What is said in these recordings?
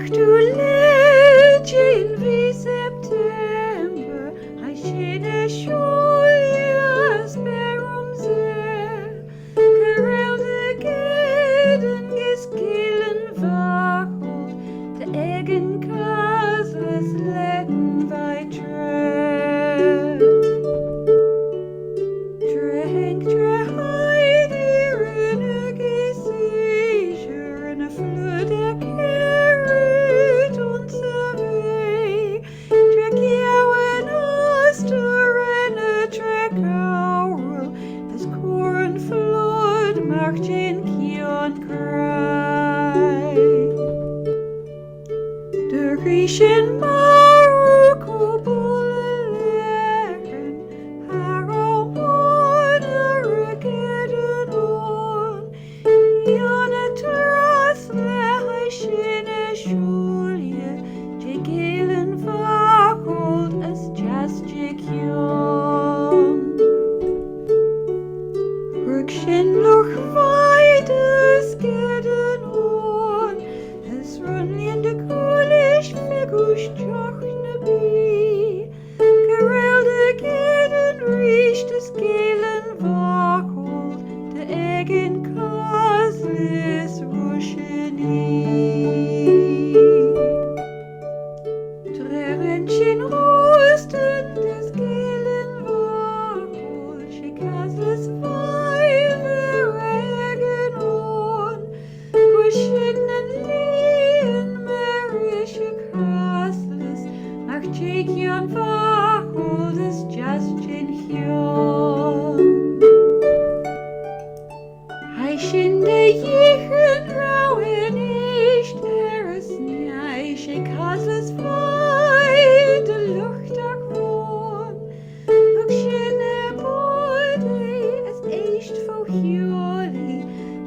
to legend wie September, I schöne Schuljahr sperum sehr, gerelde Geden geskillen wachelt, de egen kasles leden weit Dränk, heideren Gesichern, Flur der Kerut und Survey, Drek jauen Osteren, Drek Aurel, das Korn flood macht in Kion Krei. Der Griechen Marokko Bulle lehren, Jana trasle heischene Schulje, die gelen wachelt es Jastjikion. Rückchen noch weites Geden on, es runliende Kulisch figusch jochne bi, gerelde Geden riecht es gelen wachelt, de egen Kasles ruscheni. Trerenchen rosten des gelen wachelt, sche Kasles Weile regen on, kuschenen lien merische Kasles, macht Jekion wachelt es Jastjikion. Heischen de jichen rauen nicht Ische Kasles frei de Lucht akron. Ukschene bode es echt vo Hjoli,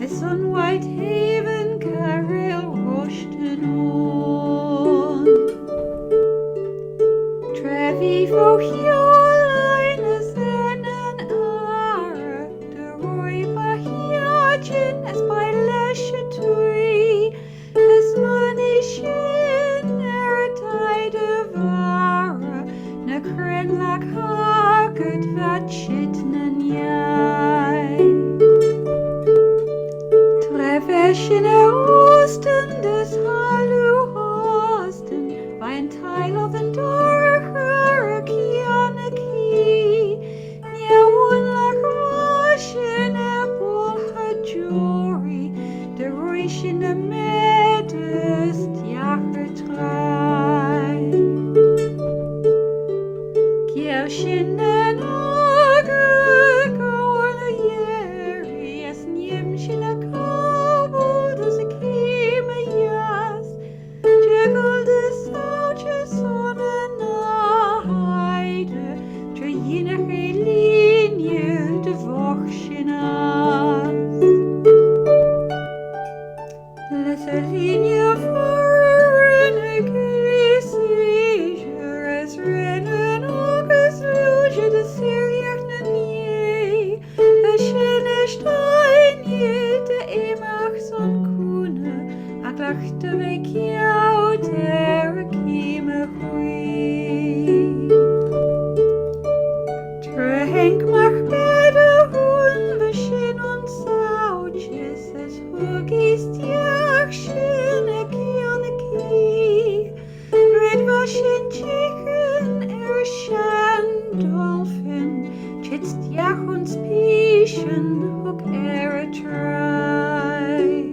es on White Haven Karel rosten on. Trevi vo Hjolijn es ennen are, de roi bahjatjen es bei lesche tui, es manischen erteide vare, ne krenlak haket vat schitnen jai. Trefeschen Osten des Haluhosten, bei ein Teil of den Dorcher Kianaki, Njaun lak Roshen Apple Hajori, de Roishin de Medest Jachetrei. Kirschen en Auge Gorle Jeri, es Njemchen a Kabel, das a Kime Jas, Jekyll de Sauche Sonne na Heide, Tre jinige Linie de Wochchen as. Letter Linie vorren a Gesicher, es rennen Auges Luge de Syriachne nie, Verschene Steinje de Emachs und Kuhne, a glachte weg jaut Kime hui. Tränk mach bede hun, Verschen und Sauches, es hugist Jachchen a Kianaki, Red Waschen Chicken, Shandolphin, Chitzt Jach und Spieschen, Hook try.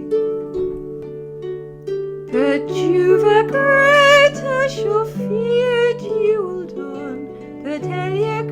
The Juva Greta shall fear Dualdon, the Delia